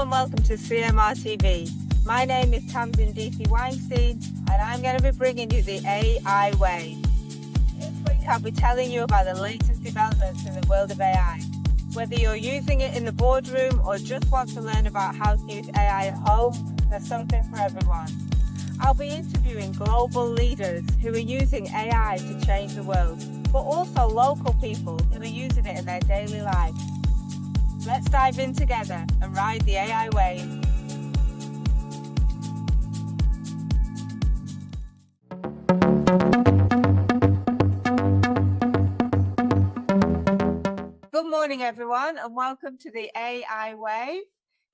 and welcome to CMR TV. My name is Tamsin DC Weinstein, and I'm going to be bringing you the AI wave. This week I'll be telling you about the latest developments in the world of AI. Whether you're using it in the boardroom or just want to learn about how to use AI at home, there's something for everyone. I'll be interviewing global leaders who are using AI to change the world, but also local people who are using it in their daily lives. Let's dive in together and ride the AI wave. Good morning, everyone, and welcome to the AI wave,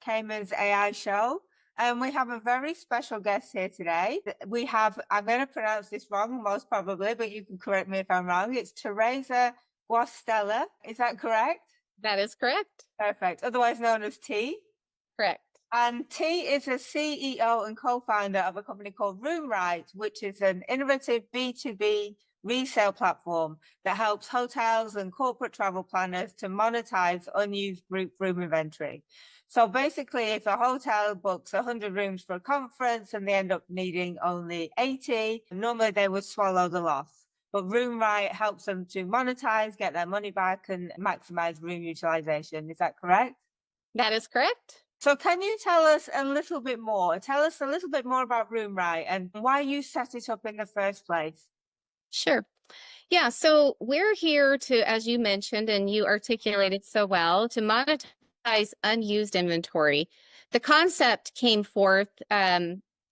Cayman's AI show. And we have a very special guest here today. I'm going to pronounce this wrong, most probably, but you can correct me if I'm wrong. It's Teresa Guastella. Is that correct? That is correct. Perfect. Otherwise known as T. Correct. And T is a CEO and co-founder of a company called RoomRite, which is an innovative B2B resale platform that helps hotels and corporate travel planners to monetize unused group room inventory. So basically, if a hotel books 100 rooms for a conference and they end up needing only 80, normally they would swallow the loss. But RoomRite helps them to monetize, get their money back, and maximize room utilization. Is that correct? That is correct. So can you tell us a little bit more? Tell us a little bit more about RoomRite and why you set it up in the first place. Sure. Yeah, so we're here to, as you mentioned and you articulated so well, to monetize unused inventory. The concept came forth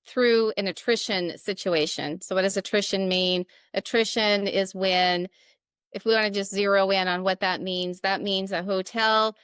through an attrition situation. So what does attrition mean? Attrition is when, if we want to just zero in on what that means a hotel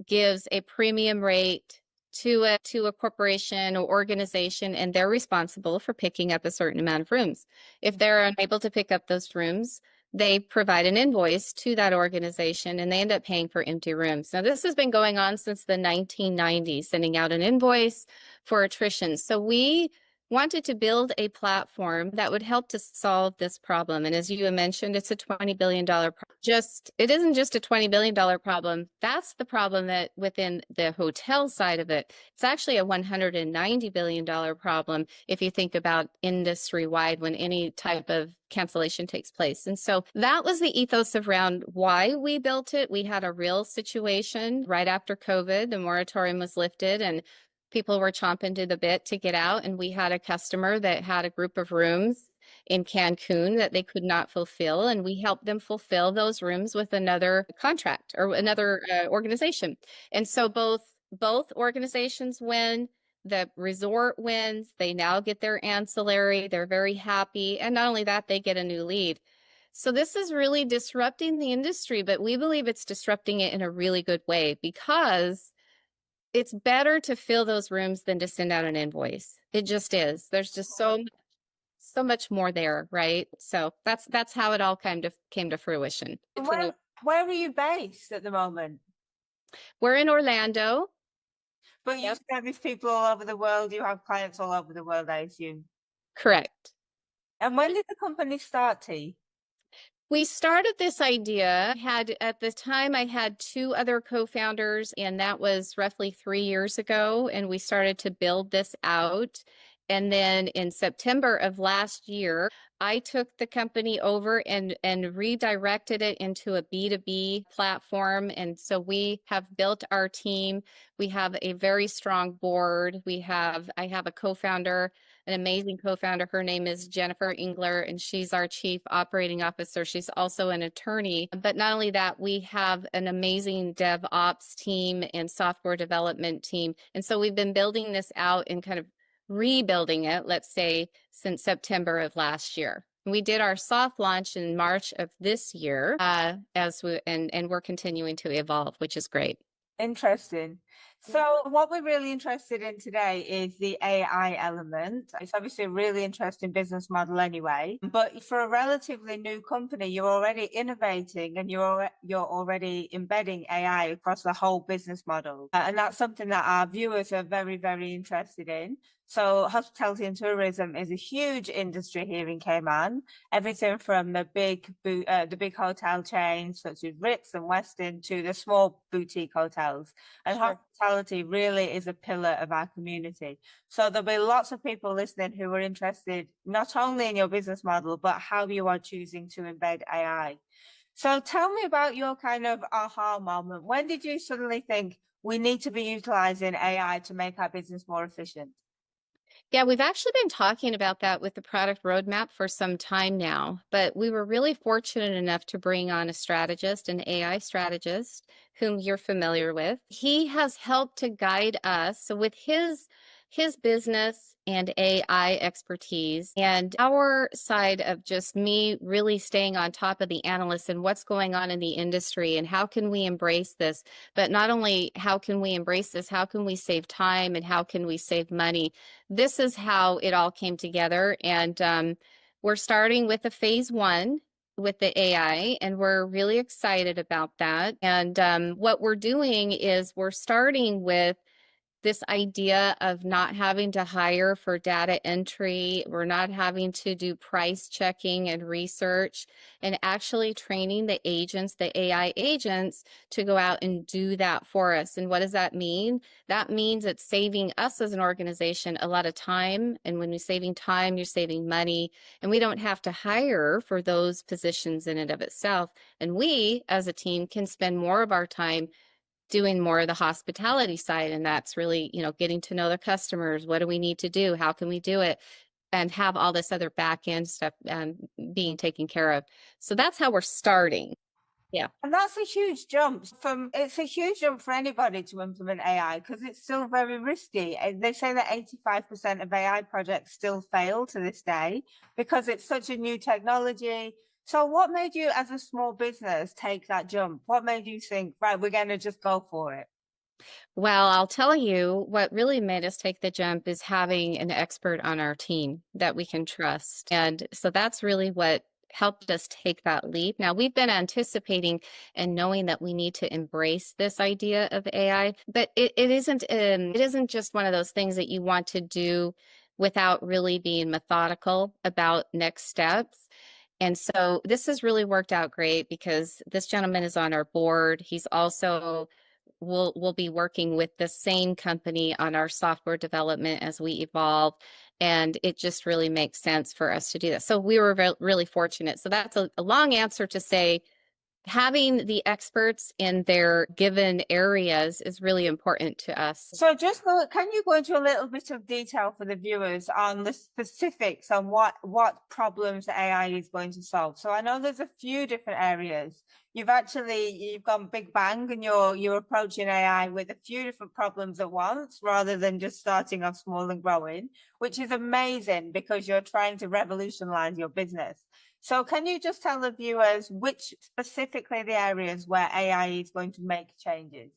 gives a premium rate to a corporation or organization, and they're responsible for picking up a certain amount of rooms. If they're unable to pick up those rooms, they provide an invoice to that organization and they end up paying for empty rooms. Now, this has been going on since the 1990s, sending out an invoice for attrition. So we wanted to build a platform that would help to solve this problem. And as you mentioned, it's a $20 billion problem. It isn't just a $20 billion problem. That's the problem that within the hotel side of it, it's actually a $190 billion problem if you think about industry-wide when any type of cancellation takes place. And so that was the ethos around why we built it. We had a real situation right after COVID, the moratorium was lifted and people were chomping to the bit to get out. And we had a customer that had a group of rooms in Cancun that they could not fulfill. And we helped them fulfill those rooms with another contract or another organization. And so both organizations win. The resort wins. They now get their ancillary. They're very happy. And not only that, they get a new lead. So this is really disrupting the industry, but we believe it's disrupting it in a really good way because it's better to fill those rooms than to send out an invoice. It just is. There's just so much more there, right? So that's how it all kind of came to fruition. Where are you based at the moment? We're in Orlando. But you service people all over the world. You have clients all over the world, I assume. Correct. And when did the company start, T? We started this idea, at the time I had two other co-founders, and that was roughly 3 years ago, and we started to build this out. And then in September of last year, I took the company over and redirected it into a B2B platform. And so we have built our team. We have a very strong board. I have a co-founder, an amazing co-founder. Her name is Jennifer Engler, and she's our chief operating officer. She's also an attorney. But not only that, we have an amazing DevOps team and software development team. And so we've been building this out and kind of rebuilding it, let's say, since September of last year. We did our soft launch in March of this year, and we're continuing to evolve, which is great. Interesting. So what we're really interested in today is the AI element. It's obviously a really interesting business model anyway, but for a relatively new company, you're already innovating and you're already embedding AI across the whole business model. And that's something that our viewers are very, very interested in. So hospitality and tourism is a huge industry here in Cayman. Everything from the big hotel chains such as Ritz and Westin to the small boutique hotels. And Sure. hospitality really is a pillar of our community. So there'll be lots of people listening who are interested not only in your business model, but how you are choosing to embed AI. So tell me about your kind of aha moment. When did you suddenly think we need to be utilizing AI to make our business more efficient? Yeah, we've actually been talking about that with the product roadmap for some time now, but we were really fortunate enough to bring on a strategist, an AI strategist, whom you're familiar with. He has helped to guide us. So with his business and AI expertise and our side of just me really staying on top of the analysts and what's going on in the industry and how can we embrace this, but not only how can we embrace this, how can we save time and how can we save money? This is how it all came together. And we're starting with a phase one with the AI, and we're really excited about that. And what we're doing is we're starting with this idea of not having to hire for data entry. We're not having to do price checking and research, and actually training the agents, the AI agents, to go out and do that for us. And what does that mean? That means it's saving us as an organization a lot of time. And when you're saving time, you're saving money. And we don't have to hire for those positions in and of itself. And we, as a team, can spend more of our time doing more of the hospitality side, and that's really, getting to know the customers. What do we need to do? How can we do it? And have all this other back end stuff being taken care of. So that's how we're starting. Yeah. And that's a huge jump it's a huge jump for anybody to implement AI because it's still very risky. They say that 85% of AI projects still fail to this day because it's such a new technology. So what made you as a small business take that jump? What made you think, right, we're going to just go for it? Well, I'll tell you what really made us take the jump is having an expert on our team that we can trust. And so that's really what helped us take that leap. Now, we've been anticipating and knowing that we need to embrace this idea of AI, but it isn't just one of those things that you want to do without really being methodical about next steps. And so this has really worked out great because this gentleman is on our board. He's also we'll be working with the same company on our software development as we evolve, and it just really makes sense for us to do that. So we were really fortunate. So that's a long answer to say having the experts in their given areas is really important to us. So can you go into a little bit of detail for the viewers on the specifics on what problems AI is going to solve? So I know there's a few different areas. You've gone big bang and you're approaching AI with a few different problems at once rather than just starting off small and growing, which is amazing because you're trying to revolutionize your business. So can you just tell the viewers which specifically the areas where AI is going to make changes?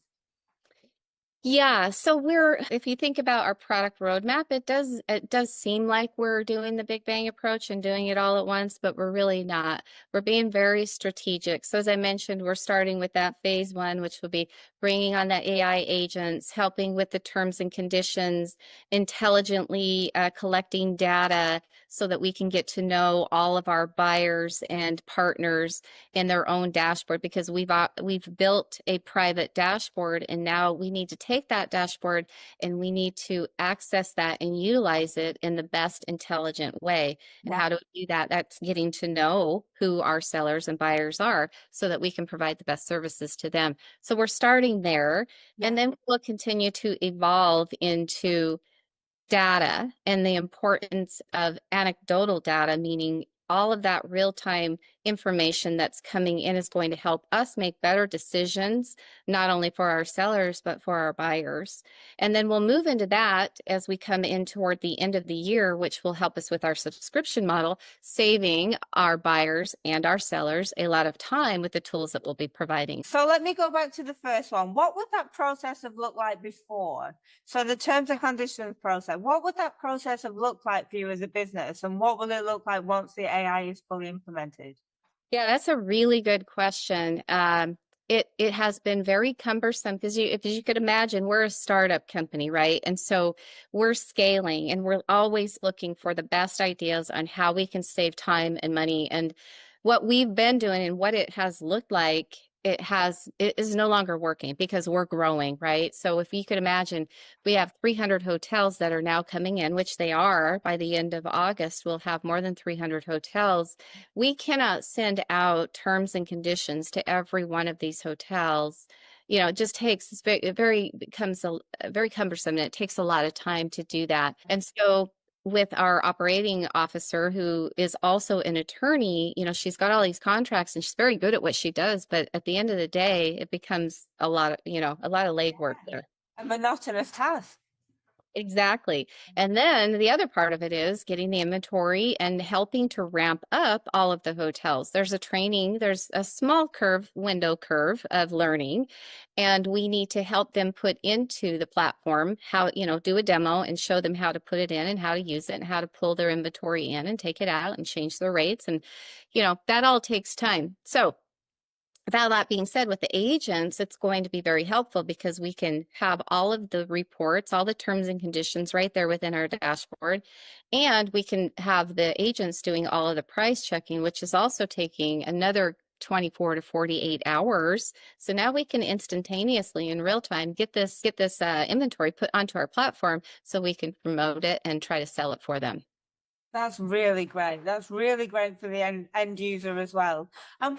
Yeah, so if you think about our product roadmap, it does seem like we're doing the Big Bang approach and doing it all at once, but we're really not. We're being very strategic. So as I mentioned, we're starting with that phase one, which will be bringing on the AI agents, helping with the terms and conditions, intelligently collecting data so that we can get to know all of our buyers and partners in their own dashboard, because we've built a private dashboard, and now we need to take that dashboard and we need to access that and utilize it in the best intelligent way. And how do we do that? That's getting to know who our sellers and buyers are so that we can provide the best services to them. So we're starting there, and then we'll continue to evolve into data and the importance of anecdotal data, meaning all of that real-time information that's coming in is going to help us make better decisions, not only for our sellers, but for our buyers. And then we'll move into that as we come in toward the end of the year, which will help us with our subscription model, saving our buyers and our sellers a lot of time with the tools that we'll be providing. So let me go back to the first one. What would that process have looked like before? So the terms and conditions process, what would that process have looked like for you as a business? And what will it look like once the AI is fully implemented? Yeah, that's a really good question. it has been very cumbersome because if you could imagine, we're a startup company, right? And so we're scaling and we're always looking for the best ideas on how we can save time and money. And what we've been doing and what it has looked like, it is no longer working because we're growing, right? So if you could imagine, we have 300 hotels that are now coming in, which they are. By the end of August, we'll have more than 300 hotels. We cannot send out terms and conditions to every one of these hotels. It just takes, it very becomes very cumbersome, and it takes a lot of time to do that. And so with our operating officer, who is also an attorney, she's got all these contracts and she's very good at what she does, but at the end of the day, it becomes a lot of, a lot of legwork there. A monotonous task. Exactly. And then the other part of it is getting the inventory and helping to ramp up all of the hotels. There's a small window curve of learning, and we need to help them put into the platform how, do a demo and show them how to put it in and how to use it and how to pull their inventory in and take it out and change their rates. And, that all takes time. So, with all that being said, with the agents, it's going to be very helpful because we can have all of the reports, all the terms and conditions right there within our dashboard. And we can have the agents doing all of the price checking, which is also taking another 24 to 48 hours. So now we can instantaneously in real time get this inventory put onto our platform so we can promote it and try to sell it for them. That's really great. That's really great for the end user as well. And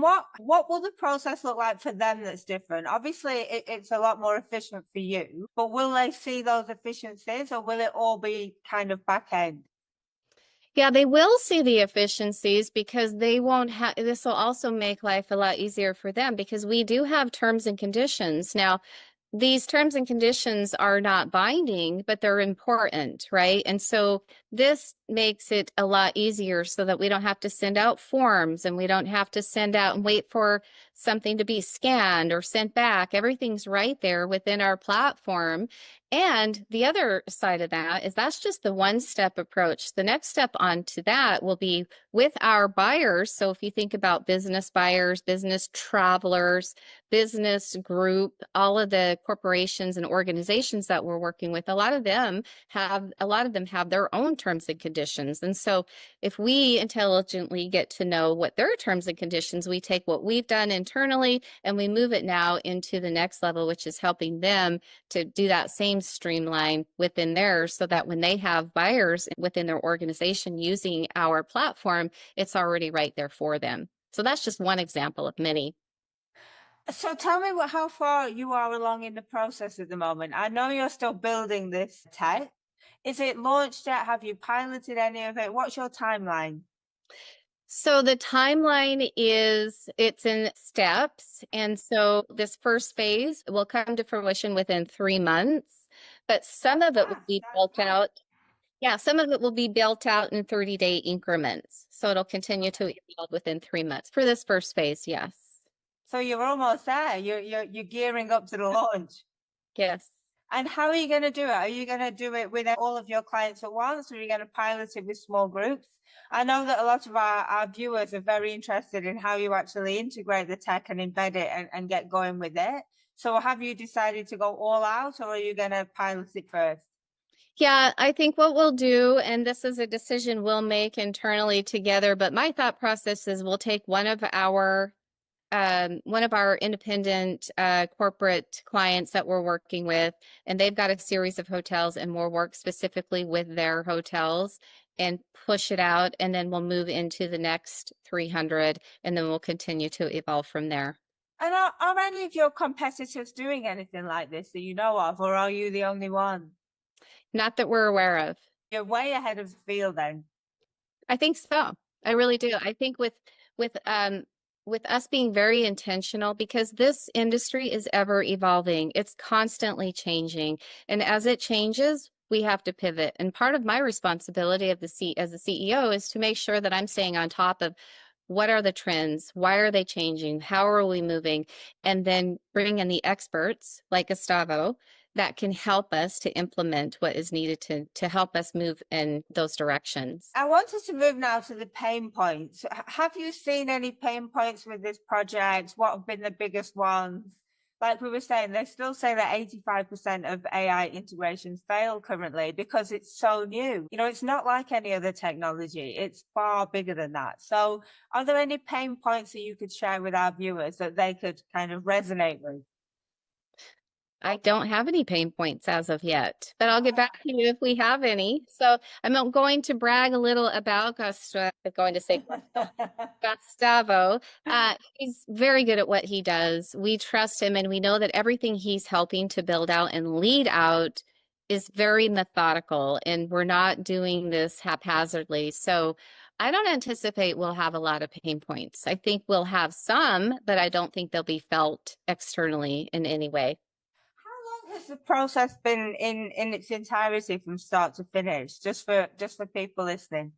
what will the process look like for them that's different? Obviously, it's a lot more efficient for you, but will they see those efficiencies, or will it all be kind of back end? Yeah, they will see the efficiencies because they won't have, this will also make life a lot easier for them because we do have terms and conditions. Now, these terms and conditions are not binding, but they're important, right? And so this makes it a lot easier so that we don't have to send out forms and we don't have to send out and wait for something to be scanned or sent back. Everything's right there within our platform. And the other side of that is that's just the one-step approach. The next step onto that will be with our buyers. So if you think about business buyers, business travelers, business group, all of the corporations and organizations that we're working with, a lot of them have their own terms and conditions. And so if we intelligently get to know what their terms and conditions, we take what we've done internally and we move it now into the next level, which is helping them to do that same streamline within theirs so that when they have buyers within their organization using our platform, it's already right there for them. So that's just one example of many. So tell me how far you are along in the process at the moment. I know you're still building this tech. Is it launched yet? Have you piloted any of it? What's your timeline? So the timeline is it's in steps. And so this first phase will come to fruition within 3 months, but some of it will be That's built fast. out. Yeah, some of it will be built out in 30-day increments. So it'll continue to evolve within 3 months for this first phase. Yes. So you're almost there. You're gearing up to the launch. Yes. And how are you going to do it? Are you going to do it with all of your clients at once, or are you going to pilot it with small groups? I know that a lot of our viewers are very interested in how you actually integrate the tech and embed it and get going with it. So have you decided to go all out, or are you going to pilot it first? Yeah, I think what we'll do, and this is a decision we'll make internally together, but my thought process is we'll take one of our independent corporate clients that we're working with, and they've got a series of hotels, and we'll work specifically with their hotels and push it out, and then we'll move into the next 300, and then we'll continue to evolve from there. And are any of your competitors doing anything like this that you know of, or are you the only one? Not that we're aware of. You're way ahead of the field then. I think so. I really do. I think with with us being very intentional because this industry is ever evolving. It's constantly changing. And as it changes, we have to pivot. And part of my responsibility as a CEO is to make sure that I'm staying on top of what are the trends? Why are they changing? How are we moving? And then bring in the experts like Gustavo that can help us to implement what is needed to help us move in those directions. I wanted to move now to the pain points. Have you seen any pain points with this project? What have been the biggest ones? Like we were saying, they still say that 85% of AI integrations fail currently because it's so new. You know, it's not like any other technology. It's far bigger than that. So are there any pain points that you could share with our viewers that they could kind of resonate with? I don't have any pain points as of yet, but I'll get back to you if we have any. So I'm going to brag a little about Gustavo. He's very good at what he does. We trust him and we know that everything he's helping to build out and lead out is very methodical, and we're not doing this haphazardly. So I don't anticipate we'll have a lot of pain points. I think we'll have some, but I don't think they'll be felt externally in any way. How long has the process been in its entirety from start to finish? Just for people listening.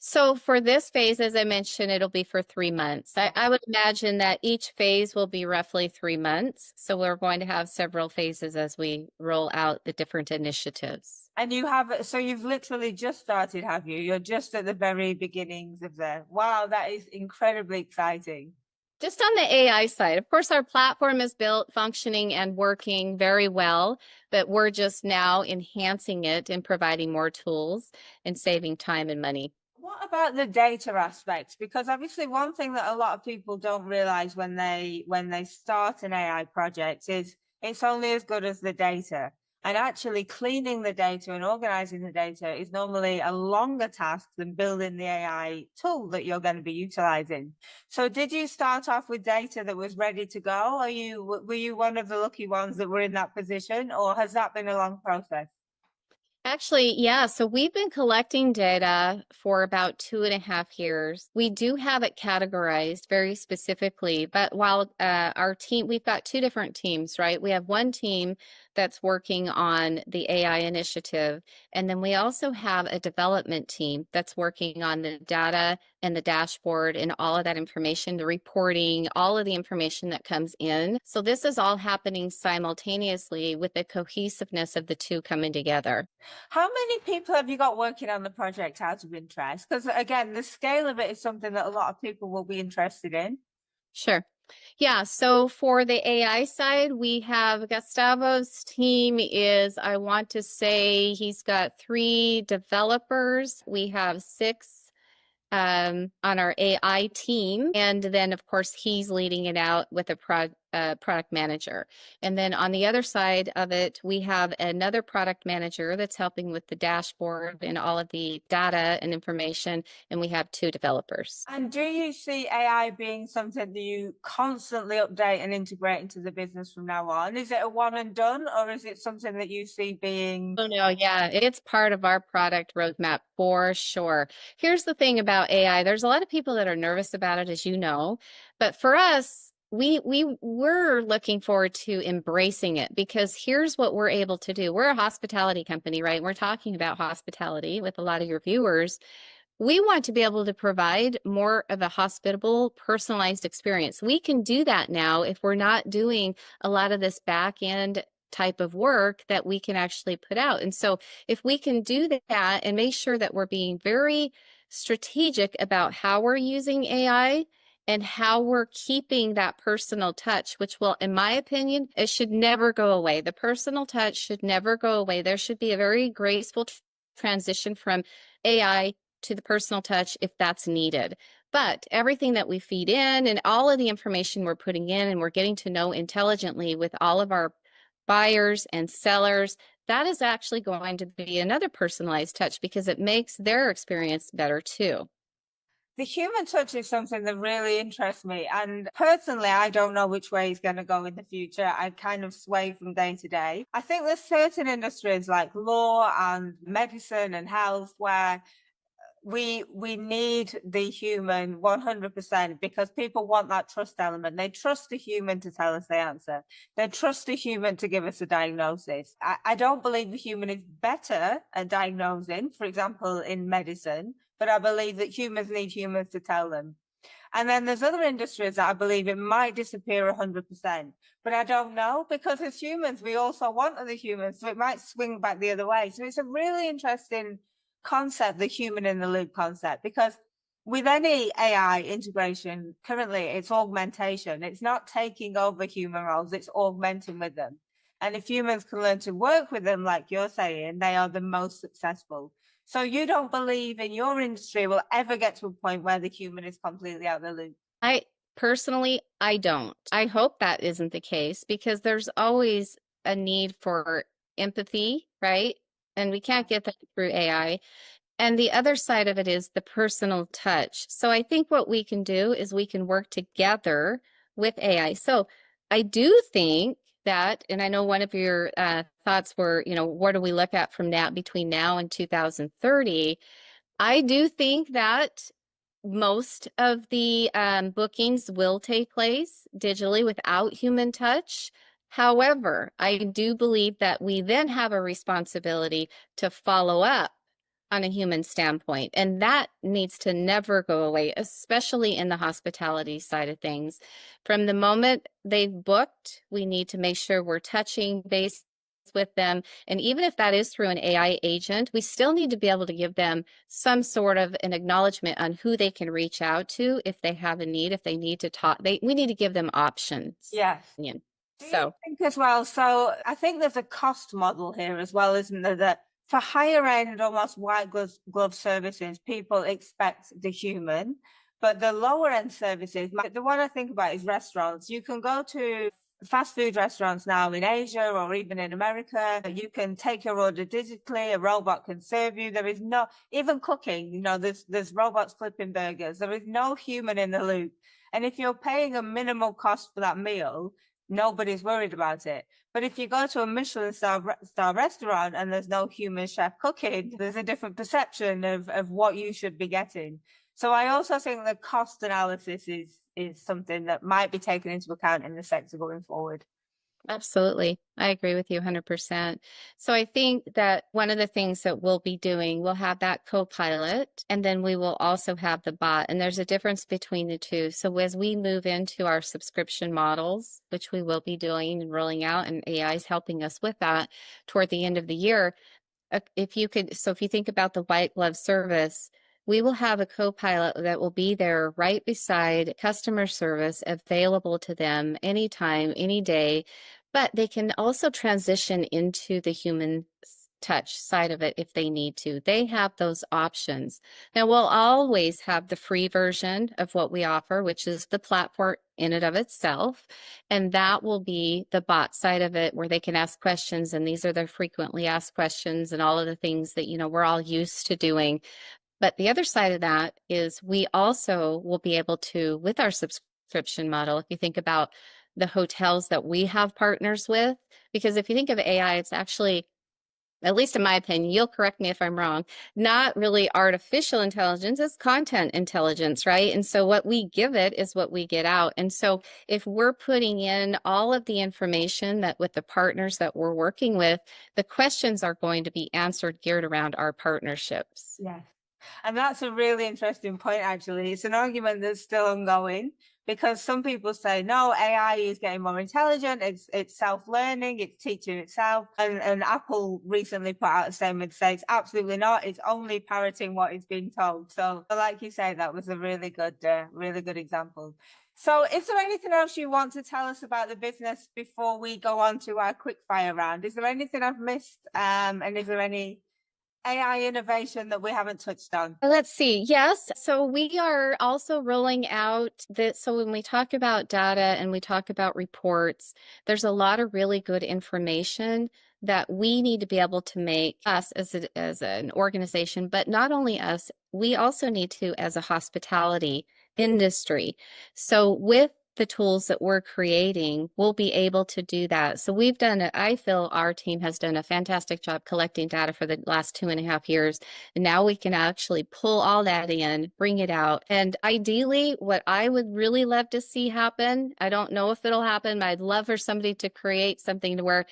So for this phase, as I mentioned, it'll be for 3 months. I would imagine that each phase will be roughly 3 months. So we're going to have several phases as we roll out the different initiatives. And so you've literally just started, have you? You're just at the very beginnings of wow, that is incredibly exciting. Just on the AI side, of course, our platform is built, functioning, and working very well, but we're just now enhancing it and providing more tools and saving time and money. What about the data aspects? Because obviously one thing that a lot of people don't realize when they start an AI project is it's only as good as the data. And actually cleaning the data and organizing the data is normally a longer task than building the AI tool that you're going to be utilizing. So did you start off with data that was ready to go? Were you one of the lucky ones that were in that position, or has that been a long process? Actually, yeah. So we've been collecting data for about 2.5 years. We do have it categorized very specifically, but while our team, we've got two different teams, right? We have one team that's working on the AI initiative, and then we also have a development team that's working on the data and the dashboard and all of that information, the reporting, all of the information that comes in. So this is all happening simultaneously with the cohesiveness of the two coming together. How many people have you got working on the project out of interest? Because again, the scale of it is something that a lot of people will be interested in. Sure. Yeah, so for the AI side, we have Gustavo's team is, I want to say he's got 3 developers. We have 6 on our AI team. And then, of course, he's leading it out with a product manager. And then on the other side of it, we have another product manager that's helping with the dashboard and all of the data and information. And we have 2 developers. And do you see AI being something that you constantly update and integrate into the business from now on? Is it a one and done, or is it something that you see being... Oh, no, yeah, it's part of our product roadmap for sure. Here's the thing about AI. There's a lot of people that are nervous about it, as you know, but for us, we're looking forward to embracing it, because here's what we're able to do. We're a hospitality company, right? We're talking about hospitality with a lot of your viewers. We want to be able to provide more of a hospitable, personalized experience. We can do that now if we're not doing a lot of this back end type of work that we can actually put out. And so if we can do that and make sure that we're being very strategic about how we're using AI and how we're keeping that personal touch, which will, in my opinion, it should never go away. The personal touch should never go away. There should be a very graceful transition from AI to the personal touch if that's needed. But everything that we feed in and all of the information we're putting in and we're getting to know intelligently with all of our buyers and sellers, that is actually going to be another personalized touch because it makes their experience better too. The human touch is something that really interests me. And personally, I don't know which way it's going to go in the future. I kind of sway from day to day. I think there's certain industries like law and medicine and health where we need the human 100% because people want that trust element. They trust a human to tell us the answer. They trust a human to give us a diagnosis. I don't believe the human is better at diagnosing, for example, in medicine, but I believe that humans need humans to tell them. And then there's other industries that I believe it might disappear 100%, but I don't know, because as humans, we also want other humans, so it might swing back the other way. So it's a really interesting concept, the human in the loop concept, because with any AI integration, currently it's augmentation. It's not taking over human roles, it's augmenting with them. And if humans can learn to work with them, like you're saying, they are the most successful. So you don't believe in your industry will ever get to a point where the human is completely out of the loop? I personally, I don't. I hope that isn't the case because there's always a need for empathy, right? And we can't get that through AI. And the other side of it is the personal touch. So I think what we can do is we can work together with AI. So I do think that, and I know one of your thoughts were, what do we look at from now between now and 2030? I do think that most of the bookings will take place digitally without human touch. However, I do believe that we then have a responsibility to follow up on a human standpoint, and that needs to never go away, especially in the hospitality side of things. From the moment they've booked, we need to make sure we're touching base with them. And even if that is through an AI agent, we still need to be able to give them some sort of an acknowledgement on who they can reach out to if they have a need, if they need to talk. We need to give them options. Yes. Yeah. Do you So think as well? So I think there's a cost model here as well, isn't there? That for higher end, almost white glove services, people expect the human, but the lower end services, the one I think about is restaurants. You can go to fast food restaurants now in Asia or even in America. You can take your order digitally. A robot can serve you. There is no, even cooking, there's robots flipping burgers. There is no human in the loop. And if you're paying a minimal cost for that meal, nobody's worried about it. But if you go to a Michelin star restaurant and there's no human chef cooking, there's a different perception of what you should be getting. So I also think the cost analysis is something that might be taken into account in the sector going forward. absolutely. I agree with you 100%. So I think that one of the things that we'll be doing, we'll have that co-pilot, and then we will also have the bot. And there's a difference between the two. So as we move into our subscription models, which we will be doing and rolling out, and AI is helping us with that toward the end of the year, if you think about the white glove service, we will have a co-pilot that will be there right beside customer service, available to them anytime, any day, but they can also transition into the human touch side of it if they need to. They have those options. Now, we'll always have the free version of what we offer, which is the platform in and of itself. And that will be the bot side of it where they can ask questions. And these are their frequently asked questions and all of the things that, we're all used to doing. But the other side of that is we also will be able to, with our subscription model, if you think about the hotels that we have partners with, because if you think of AI, it's actually, at least in my opinion, you'll correct me if I'm wrong, not really artificial intelligence, it's content intelligence, right? And so what we give it is what we get out. And so if we're putting in all of the information that with the partners that we're working with, the questions are going to be answered geared around our partnerships. Yes. And that's a really interesting point, actually. It's an argument that's still ongoing because some people say, no, AI is getting more intelligent. It's self-learning. It's teaching itself. And Apple recently put out a statement saying it's absolutely not. It's only parroting what is being told. So like you say, that was a really good example. So is there anything else you want to tell us about the business before we go on to our quick fire round? Is there anything I've missed? And is there any AI innovation that we haven't touched on? Let's see. Yes. So we are also rolling out that. So when we talk about data and we talk about reports, there's a lot of really good information that we need to be able to make us as an organization, but not only us, we also need to as a hospitality industry. So with the tools that we're creating, we'll be able to do that. So I feel our team has done a fantastic job collecting data for the last 2.5 years. And now we can actually pull all that in, bring it out. And ideally, what I would really love to see happen, I don't know if it'll happen, but I'd love for somebody to create something to where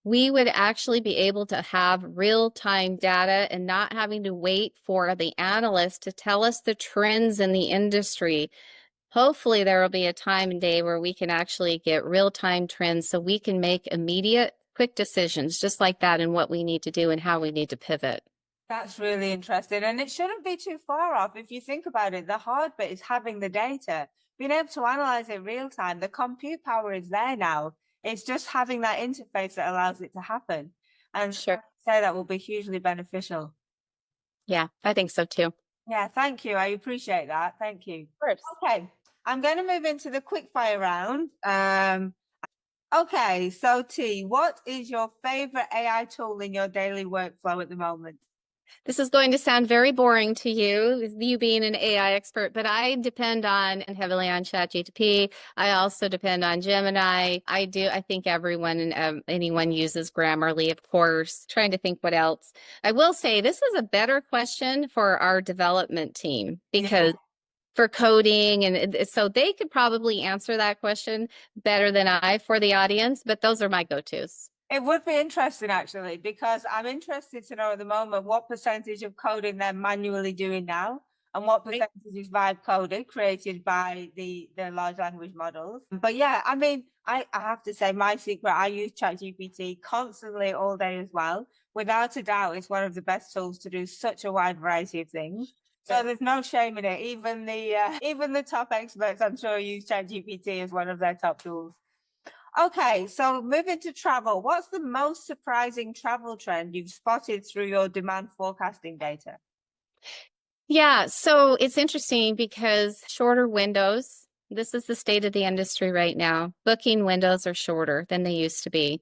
we would actually be able to have real-time data and not having to wait for the analyst to tell us the trends in the industry. Hopefully, there will be a time and day where we can actually get real-time trends so we can make immediate, quick decisions just like that in what we need to do and how we need to pivot. That's really interesting. And it shouldn't be too far off. If you think about it, the hard bit is having the data, being able to analyze it real time. The compute power is there now. It's just having that interface that allows it to happen. And Sure. I'd say that will be hugely beneficial. Yeah, I think so too. Yeah, thank you. I appreciate that. Thank you. Of course. Okay, I'm going to move into the quick fire round. Okay, so T, what is your favorite AI tool in your daily workflow at the moment? This is going to sound very boring to you being an AI expert, but I depend on and heavily on ChatGPT. I also depend on Gemini. I think everyone and anyone uses Grammarly, of course. Trying to think what else. I will say this is a better question for our development team because for coding and so they could probably answer that question better than I for the audience, but those are my go-tos. It would be interesting actually, because I'm interested to know at the moment what percentage of coding they're manually doing now and what percentage is vibe coded created by the large language models. But yeah, I mean, I have to say my secret, I use ChatGPT constantly all day as well. Without a doubt, it's one of the best tools to do such a wide variety of things. So there's no shame in it. Even the top experts, I'm sure, use ChatGPT as one of their top tools. Okay, so moving to travel, what's the most surprising travel trend you've spotted through your demand forecasting data? Yeah, so it's interesting because shorter windows, this is the state of the industry right now. Booking windows are shorter than they used to be.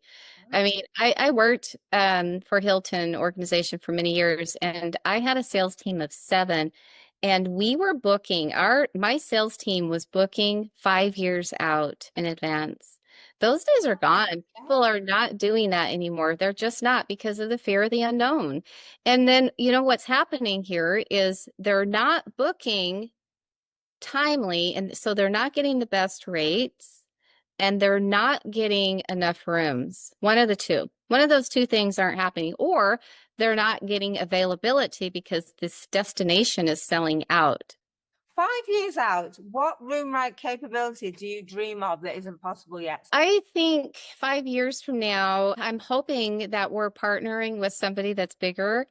I mean, I worked for Hilton organization for many years, and I had a sales team of 7, and we were booking my sales team was booking 5 years out in advance. Those days are gone. People are not doing that anymore. They're just not because of the fear of the unknown. And then, what's happening here is they're not booking timely, and so they're not getting the best rates and they're not getting enough rooms. One of the two. One of those two things aren't happening, or they're not getting availability because this destination is selling out. 5 years out, what RoomRite capability do you dream of that isn't possible yet? I think 5 years from now, I'm hoping that we're partnering with somebody that's bigger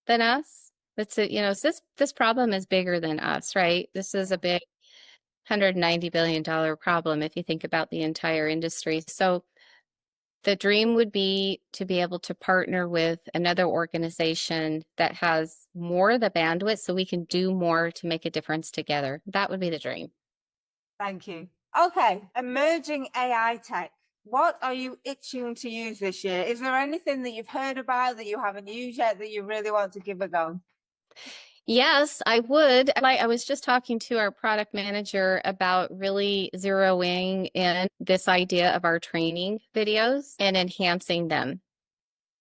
than us. This problem is bigger than us, right? This is a big $190 billion problem if you think about the entire industry. So the dream would be to be able to partner with another organization that has more of the bandwidth so we can do more to make a difference together. That would be the dream. Thank you. Okay, emerging AI tech. What are you itching to use this year? Is there anything that you've heard about that you haven't used yet that you really want to give a go? Yes, I would. I was just talking to our product manager about really zeroing in this idea of our training videos and enhancing them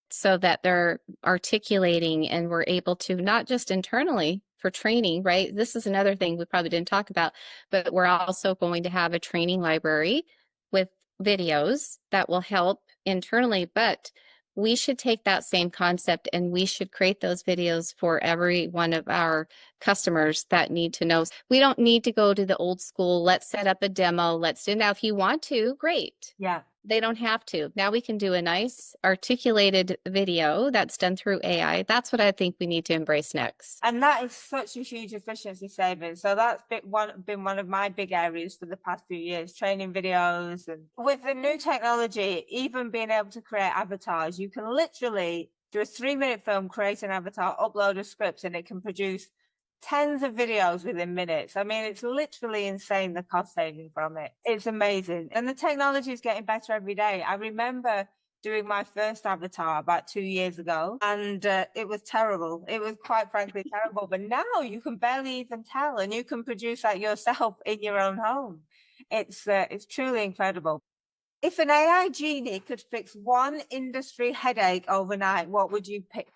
so that they're articulating and we're able to not just internally for training, right? This is another thing we probably didn't talk about, but we're also going to have a training library with videos that will help internally, but we should take that same concept and we should create those videos for every one of our customers that need to know. We don't need to go to the old school, let's set up a demo, let's do now. If you want to, great. Yeah. They don't have to. Now we can do a nice articulated video that's done through AI. That's what I think we need to embrace next. And that is such a huge efficiency saving. So that's been one of my big areas for the past few years, training videos. And with the new technology, even being able to create avatars, you can literally do a 3-minute film, create an avatar, upload a script, and it can produce tens of videos within minutes. I mean, it's literally insane, the cost saving from it. It's amazing. And the technology is getting better every day. I remember doing my first avatar about 2 years ago, and it was terrible. It was quite frankly terrible. But now you can barely even tell, and you can produce that yourself in your own home. It's truly incredible. If an AI genie could fix one industry headache overnight, what would you pick?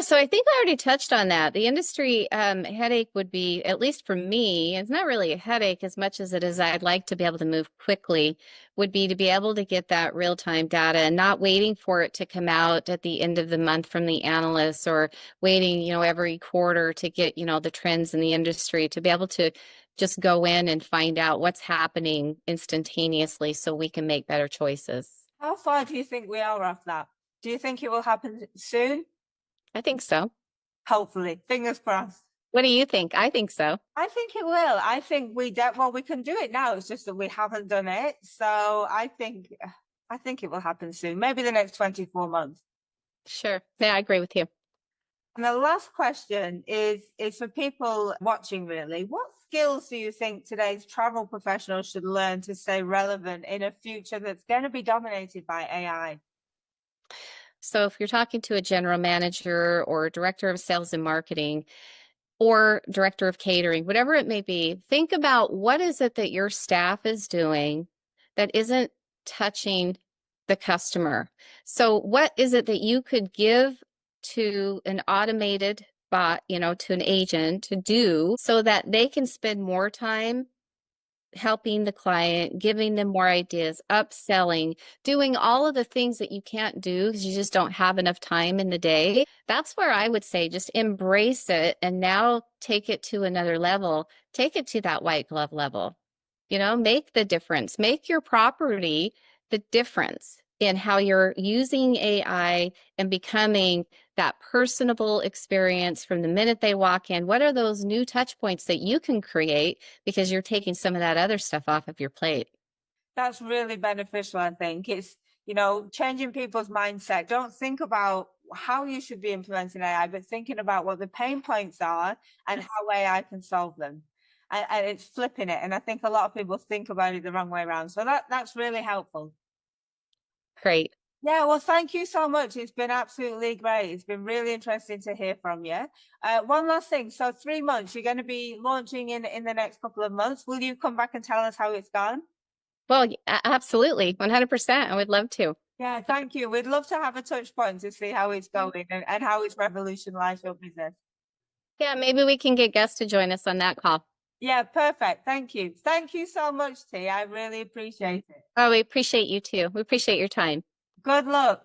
So I think I already touched on that. The industry headache would be, at least for me, it's not really a headache as much as it is I'd like to be able to move quickly, would be to be able to get that real-time data and not waiting for it to come out at the end of the month from the analysts or waiting, every quarter to get, the trends in the industry, to be able to just go in and find out what's happening instantaneously so we can make better choices. How far do you think we are off that? Do you think it will happen soon? I think so. Hopefully, fingers crossed. What do you think? I think so. I think it will. I think well, we can do it now. It's just that we haven't done it. So I think it will happen soon. Maybe the next 24 months. Sure. Yeah, I agree with you. And the last question is for people watching really. What skills do you think today's travel professionals should learn to stay relevant in a future that's going to be dominated by AI? So if you're talking to a general manager or director of sales and marketing or director of catering, whatever it may be, think about what is it that your staff is doing that isn't touching the customer. So what is it that you could give to an automated bot, to an agent to do so that they can spend more time helping the client, giving them more ideas, upselling, doing all of the things that you can't do because you just don't have enough time in the day. That's where I would say just embrace it and now take it to another level. Take it to that white glove level. Make the difference. Make your property the difference in how you're using AI and becoming that personable experience from the minute they walk in. What are those new touch points that you can create because you're taking some of that other stuff off of your plate? That's really beneficial, I think. It's, changing people's mindset. Don't think about how you should be implementing AI, but thinking about what the pain points are and how AI can solve them. And it's flipping it. And I think a lot of people think about it the wrong way around. So that's really helpful. Great. Yeah, well, thank you so much. It's been absolutely great. It's been really interesting to hear from you. One last thing. So 3 months, you're going to be launching in the next couple of months. Will you come back and tell us how it's gone? Well, absolutely. 100%. I would love to. Yeah, thank you. We'd love to have a touch point to see how it's going and how it's revolutionized your business. Yeah, maybe we can get guests to join us on that call. Yeah, perfect. Thank you. Thank you so much, T. I really appreciate it. Oh, we appreciate you too. We appreciate your time. Good luck.